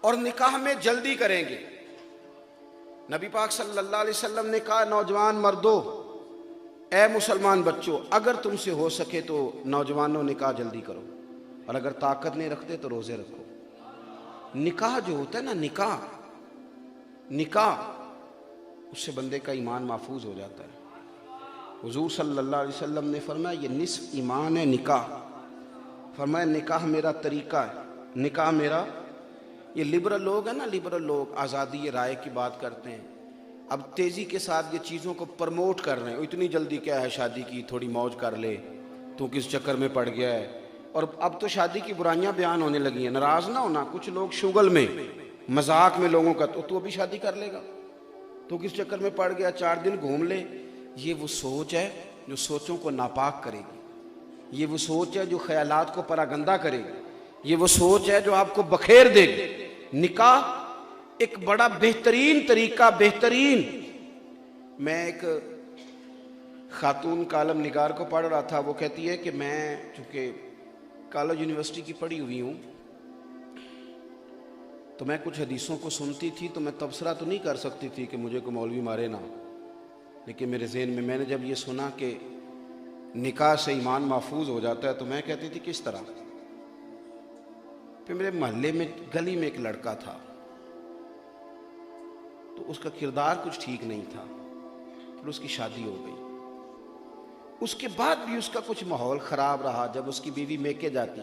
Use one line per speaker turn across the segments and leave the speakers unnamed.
اور نکاح میں جلدی کریں گے. نبی پاک صلی اللہ علیہ وسلم نے کہا نوجوان مردوں، اے مسلمان بچوں، اگر تم سے ہو سکے تو نوجوانوں نکاح جلدی کرو، اور اگر طاقت نہیں رکھتے تو روزے رکھو. نکاح جو ہوتا ہے نا، نکاح اس سے بندے کا ایمان محفوظ ہو جاتا ہے. حضور صلی اللہ علیہ وسلم نے فرمایا یہ نصف ایمان ہے نکاح. فرمایا نکاح میرا طریقہ ہے، نکاح میرا. یہ لبرل لوگ ہیں نا، لبرل لوگ آزادی رائے کی بات کرتے ہیں، اب تیزی کے ساتھ یہ چیزوں کو پرموٹ کر رہے ہیں. اتنی جلدی کیا ہے شادی کی، تھوڑی موج کر لے، تو کس چکر میں پڑ گیا ہے. اور اب تو شادی کی برائیاں بیان ہونے لگی ہیں. ناراض نہ ہونا، کچھ لوگ شغل میں مذاق میں لوگوں کا تو بھی شادی کر لے گا، تو کس چکر میں پڑ گیا، 4 دن گھوم لے. یہ وہ سوچ ہے جو سوچوں کو ناپاک کرے گی. یہ وہ سوچ ہے جو خیالات کو پراگندہ کرے گی. یہ وہ سوچ ہے جو آپ کو بکھیر دے گی. نکاح ایک بڑا بہترین طریقہ، بہترین. میں ایک خاتون کالم نگار کو پڑھ رہا تھا، وہ کہتی ہے کہ میں چونکہ کالج یونیورسٹی کی پڑھی ہوئی ہوں، تو میں کچھ حدیثوں کو سنتی تھی تو میں تبصرہ تو نہیں کر سکتی تھی کہ مجھے کوئی مولوی مارے نہ، لیکن میرے ذہن میں نے جب یہ سنا کہ نکاح سے ایمان محفوظ ہو جاتا ہے تو میں کہتی تھی کس طرح. پھر میرے محلے میں گلی میں ایک لڑکا تھا، تو اس کا کردار کچھ ٹھیک نہیں تھا، پھر اس کی شادی ہو گئی. اس کے بعد بھی اس کا کچھ ماحول خراب رہا. جب اس کی بیوی میکے جاتی،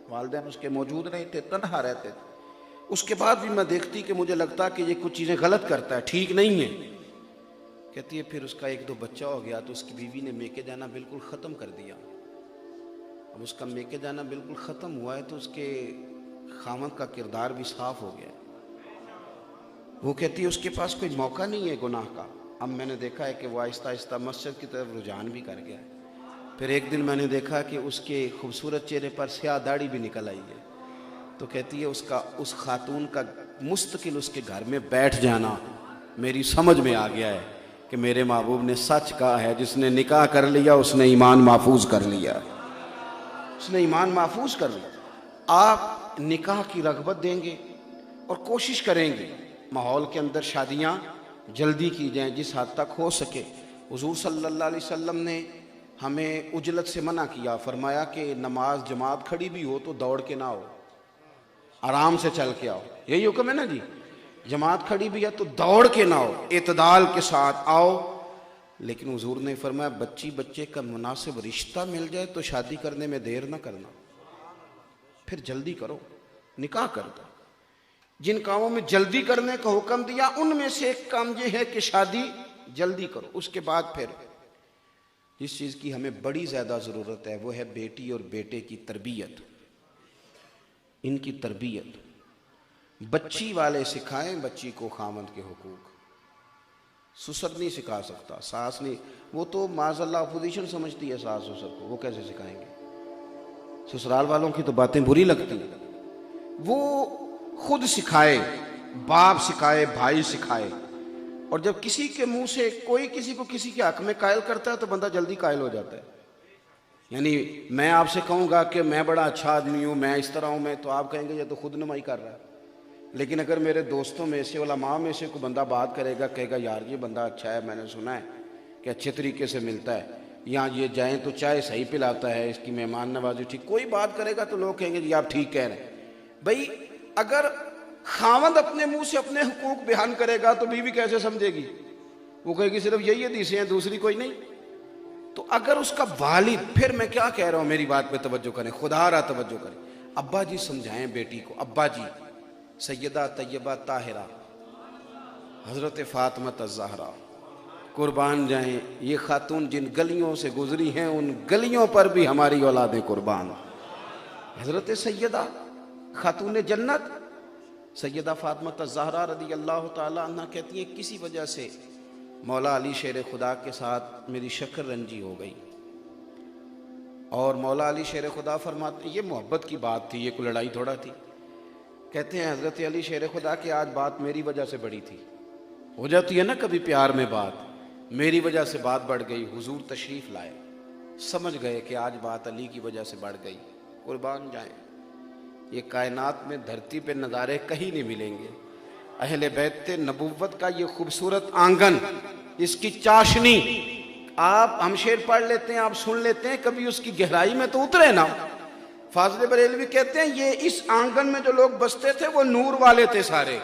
والدین اس کے موجود نہیں تھے، تنہا رہتے تھے، اس کے بعد بھی میں دیکھتی کہ مجھے لگتا کہ یہ کچھ چیزیں غلط کرتا ہے، ٹھیک نہیں ہے. کہتی ہے پھر اس کا 1-2 بچہ ہو گیا تو اس کی بیوی نے میکے جانا بالکل ختم کر دیا. اب اس کا میکے جانا بالکل ختم ہوا ہے تو اس کے خاوند کا کردار بھی صاف ہو گیا. وہ کہتی ہے اس کے پاس کوئی موقع نہیں ہے گناہ کا. اب میں نے دیکھا ہے کہ وہ آہستہ آہستہ مسجد کی طرف رجحان بھی کر گیا ہے. پھر ایک دن میں نے دیکھا کہ اس کے خوبصورت چہرے پر سیاہ داڑھی بھی نکل آئی ہے. تو کہتی ہے اس خاتون کا مستقل اس کے گھر میں بیٹھ جانا میری سمجھ میں آ گیا ہے کہ میرے محبوب نے سچ کہا ہے، جس نے نکاح کر لیا اس نے ایمان محفوظ کر لیا، اس نے ایمان محفوظ کر لیا. آپ نکاح کی رغبت دیں گے اور کوشش کریں گے ماحول کے اندر شادیاں جلدی کی جائیں جس حد تک ہو سکے. حضور صلی اللہ علیہ وسلم نے ہمیں عجلت سے منع کیا. فرمایا کہ نماز جماعت کھڑی بھی ہو تو دوڑ کے نہ ہو، آرام سے چل کے آؤ. یہی حکم ہے نا جی، جماعت کھڑی بھی ہے تو دوڑ کے نہ ہو، اعتدال کے ساتھ آؤ. لیکن حضور نے فرمایا بچے کا مناسب رشتہ مل جائے تو شادی کرنے میں دیر نہ کرنا، پھر جلدی کرو، نکاح کر دو. جن کاموں میں جلدی کرنے کا حکم دیا ان میں سے ایک کام یہ ہے کہ شادی جلدی کرو. اس کے بعد پھر جس چیز کی ہمیں بڑی زیادہ ضرورت ہے وہ ہے بیٹی اور بیٹے کی تربیت. ان کی تربیت بچی والے سکھائیں بچی کو خاوند کے حقوق. سسر نہیں سکھا سکتا، ساس نہیں، وہ تو معاذ اللہ اپوزیشن سمجھتی ہے ساس سسر کو، وہ کیسے سکھائیں گے. سسرال والوں کی تو باتیں بری لگتی ہیں. وہ خود سکھائے، باپ سکھائے، بھائی سکھائے. اور جب کسی کے منہ سے کوئی کسی کو کسی کے حق میں قائل کرتا ہے تو بندہ جلدی قائل ہو جاتا ہے. یعنی میں آپ سے کہوں گا کہ میں بڑا اچھا آدمی ہوں، میں اس طرح ہوں، میں تو آپ کہیں گے یہ تو خود نمائی کر رہا ہے. لیکن اگر میرے دوستوں میں سے علماء میں سے کوئی بندہ بات کرے گا، کہے گا یار یہ بندہ اچھا ہے، میں نے سنا ہے کہ اچھے طریقے سے ملتا ہے، یہاں یہ جائیں تو چائے صحیح پلاتا ہے، اس کی مہمان نوازی ٹھیک، کوئی بات کرے گا تو لوگ کہیں گے جی آپ ٹھیک کہہ رہے ہیں. بھائی اگر خاوند اپنے منہ سے اپنے حقوق بیان کرے گا تو بیوی کیسے سمجھے گی؟ وہ کہے گی صرف یہی حدیثیں ہیں، دوسری کوئی نہیں. تو اگر اس کا والد، پھر میں کیا کہہ رہا ہوں میری بات پہ توجہ کریں، خدا را توجہ کریں. ابا جی سمجھائیں بیٹی کو، ابا جی سیدہ طیبہ طاہرہ حضرت فاطمہ الزہرا قربان جائیں، یہ خاتون جن گلیوں سے گزری ہیں ان گلیوں پر بھی ہماری اولادیں قربان. حضرت سیدہ خاتون جنت سیدہ فاطمہ الزہرا رضی اللہ تعالی عنہ کہتی ہیں کسی وجہ سے مولا علی شیر خدا کے ساتھ میری شکر رنجی ہو گئی. اور مولا علی شیر خدا فرماتے ہیں یہ محبت کی بات تھی، یہ کوئی لڑائی تھوڑا تھی. کہتے ہیں حضرت علی شیر خدا کہ آج بات میری وجہ سے بڑی تھی. ہو جاتی ہے نا کبھی پیار میں بات، میری وجہ سے بات بڑھ گئی. حضور تشریف لائے، سمجھ گئے کہ آج بات علی کی وجہ سے بڑھ گئی. قربان جائیں، یہ کائنات میں دھرتی پہ نظارے کہیں نہیں ملیں گے. اہل بیت نبوت کا یہ خوبصورت آنگن، اس کی چاشنی، آپ ہم شعر پڑھ لیتے ہیں، آپ سن لیتے ہیں، کبھی اس کی گہرائی میں تو اترے نا. فاضل بریلوی کہتے ہیں یہ اس آنگن میں جو لوگ بستے تھے وہ نور والے تھے سارے.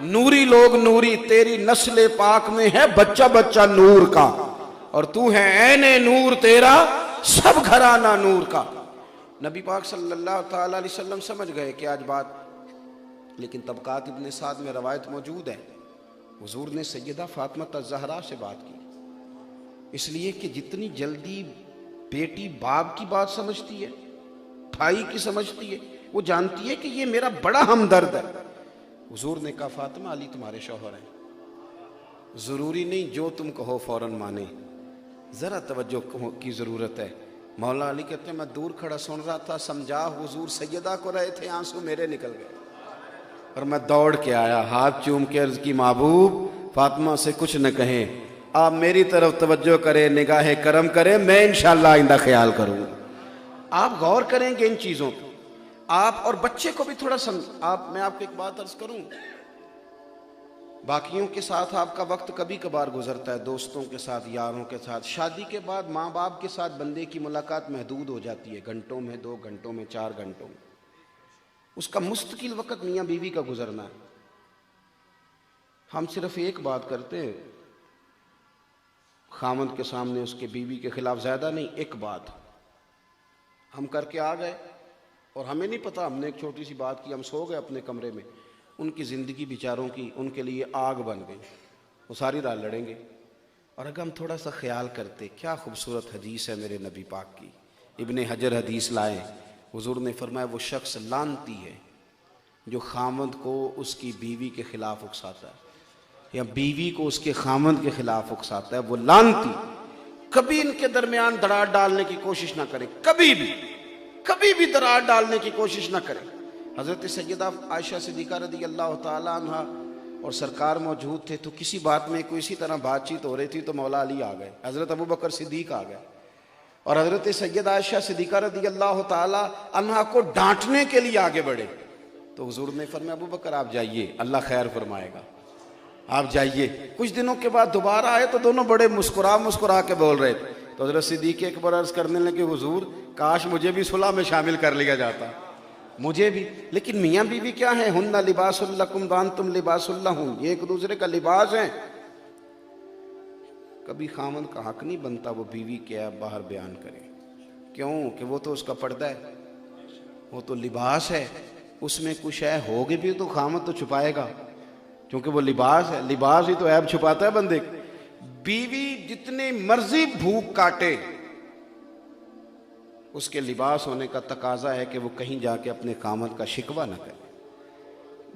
نوری لوگ نوری، تیری نسل پاک میں ہے بچہ بچہ نور کا، اور تو ہے عین نور، تیرا سب گھرانہ نور کا. نبی پاک صلی اللہ تعالی علیہ وسلم سمجھ گئے کہ آج بات، لیکن طبقات ابن سعد میں روایت موجود ہے، حضور نے سیدہ فاطمہ الزہرا سے بات کی، اس لیے کہ جتنی جلدی بیٹی باپ کی بات سمجھتی ہے، بھائی کی سمجھتی ہے، وہ جانتی ہے کہ یہ میرا بڑا ہمدرد ہے. حضور نے کہا فاطمہ علی تمہارے شوہر ہیں، ضروری نہیں جو تم کہو فوراً مانے، ذرا توجہ کی ضرورت ہے. مولا علی کہتے ہیں میں دور کھڑا سن رہا تھا، سمجھا حضور سیدہ کو رہے تھے، آنسو میرے نکل گئے، اور میں دوڑ کے آیا، ہاتھ چوم کے عرض کی محبوب فاطمہ سے کچھ نہ کہیں، آپ میری طرف توجہ کریں، نگاہ کرم کریں، میں انشاءاللہ آئندہ خیال کروں. آپ غور کریں گے ان چیزوں پہ، آپ اور بچے کو بھی تھوڑا میں آپ کو ایک بات عرض کروں، باقیوں کے ساتھ آپ کا وقت کبھی کبھار گزرتا ہے، دوستوں کے ساتھ، یاروں کے ساتھ. شادی کے بعد ماں باپ کے ساتھ بندے کی ملاقات محدود ہو جاتی ہے، گھنٹوں میں، 2 گھنٹوں میں، 4 گھنٹوں میں. اس کا مستقل وقت میاں بیوی کا گزرنا ہے. ہم صرف ایک بات کرتے ہیں خامند کے سامنے اس کے بیوی کے خلاف، زیادہ نہیں، ایک بات ہم کر کے آ گئے اور ہمیں نہیں پتا، ہم نے ایک چھوٹی سی بات کی، ہم سو گئے اپنے کمرے میں، ان کی زندگی بیچاروں کی ان کے لیے آگ بن گئی، وہ ساری رات لڑیں گے. اور اگر ہم تھوڑا سا خیال کرتے، کیا خوبصورت حدیث ہے میرے نبی پاک کی، ابن حجر حدیث لائے، حضور نے فرمایا وہ شخص لعنتی ہے جو خامند کو اس کی بیوی کے خلاف اکساتا ہے، یا بیوی کو اس کے خامند کے خلاف اکساتا ہے، وہ لعنتی. کبھی ان کے درمیان دراڑ ڈالنے کی کوشش نہ کریں، کبھی بھی دراڑ ڈالنے کی کوشش نہ کریں. حضرت سیدہ عائشہ صدیقہ رضی اللہ تعالی عنہ اور سرکار موجود تھے، تو کسی بات میں کوئی اسی طرح بات چیت ہو رہی تھی تو مولا علی آ گئے، حضرت ابو بکر صدیق آ گئے، اور حضرت سیدہ عائشہ صدیقہ رضی اللہ تعالی عنہ کو ڈانٹنے کے لیے آگے بڑھے. تو حضور نے فرمایا ابو بکر آپ جائیے، اللہ خیر فرمائے گا، آپ جائیے. کچھ دنوں کے بعد دوبارہ آئے تو دونوں بڑے مسکرا کے بول رہے تھے. تو حضرت صدیق اکبر عرض کرنے لگے حضور کاش مجھے بھی صلح میں شامل کر لیا جاتا، مجھے بھی. لیکن میاں بیوی کیا ہیں؟ ہن لباس لکم وانتم لباس لہن، یہ ایک دوسرے کا لباس ہیں. کبھی خامند کا حق نہیں بنتا وہ بیوی کیا باہر بیان کرے، کیوں کہ وہ تو اس کا پردہ ہے، وہ تو لباس ہے، اس میں کچھ ہے ہوگی بھی تو خامند تو چھپائے گا، کیونکہ وہ لباس ہے، لباس ہی تو عیب چھپاتا ہے بندے. بیوی جتنے مرضی بھوک کاٹے، اس کے لباس ہونے کا تقاضا ہے کہ وہ کہیں جا کے اپنے خامند کا شکوہ نہ کرے،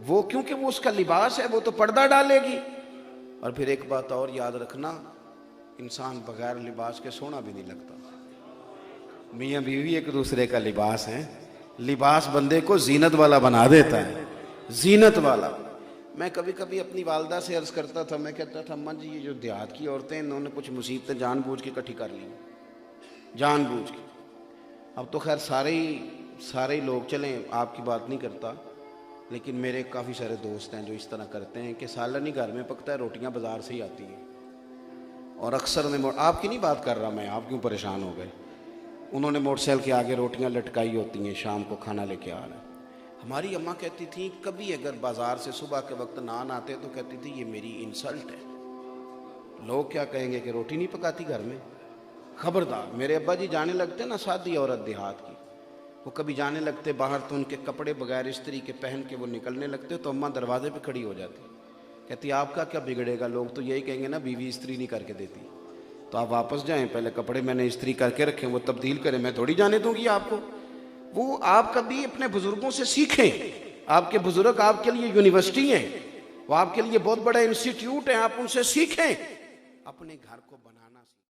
وہ کیونکہ وہ اس کا لباس ہے، وہ تو پردہ ڈالے گی. اور پھر ایک بات اور یاد رکھنا، انسان بغیر لباس کے سونا بھی نہیں لگتا. میاں بیوی ایک دوسرے کا لباس ہے، لباس بندے کو زینت والا بنا دیتا ہے، زینت والا. میں کبھی کبھی اپنی والدہ سے عرض کرتا تھا، میں کہتا تھا اماں جی یہ جو دیہات کی عورتیں انہوں نے کچھ مصیبتیں جان بوجھ کے اکٹھی کر لی، جان بوجھ کے. اب تو خیر سارے ہی لوگ چلیں، آپ کی بات نہیں کرتا، لیکن میرے کافی سارے دوست ہیں جو اس طرح کرتے ہیں کہ سالن ہی گھر میں پکتا ہے، روٹیاں بازار سے ہی آتی ہیں. اور اکثر آپ کی نہیں بات کر رہا میں، آپ کیوں پریشان ہو گئے، انہوں نے موٹر سائیکل کے آگے روٹیاں لٹکائی ہوتی ہیں، شام کو کھانا لے کے آ رہے ہیں. ہماری اماں کہتی تھیں کبھی اگر بازار سے صبح کے وقت نان آتے تو کہتی تھی یہ میری انسلٹ ہے، لوگ کیا کہیں گے کہ روٹی نہیں پکاتی گھر میں. خبردار. میرے ابا جی جانے لگتے نا، سادی عورت دیہات کی، وہ کبھی جانے لگتے باہر تو ان کے کپڑے بغیر استری کے پہن کے وہ نکلنے لگتے تو اماں دروازے پہ کھڑی ہو جاتی، کہتی آپ کا کیا بگڑے گا، لوگ تو یہی کہیں گے نا بیوی استری نہیں کر کے دیتی، تو آپ واپس جائیں، پہلے کپڑے میں نے استری کر کے رکھیں، وہ تبدیل کریں، میں تھوڑی جانے دوں گی آپ کو. وہ آپ کبھی اپنے بزرگوں سے سیکھیں، آپ کے بزرگ آپ کے لیے یونیورسٹی ہیں، وہ آپ کے لیے بہت بڑا انسٹیٹیوٹ ہے، آپ ان سے سیکھیں، اپنے گھر کو بنا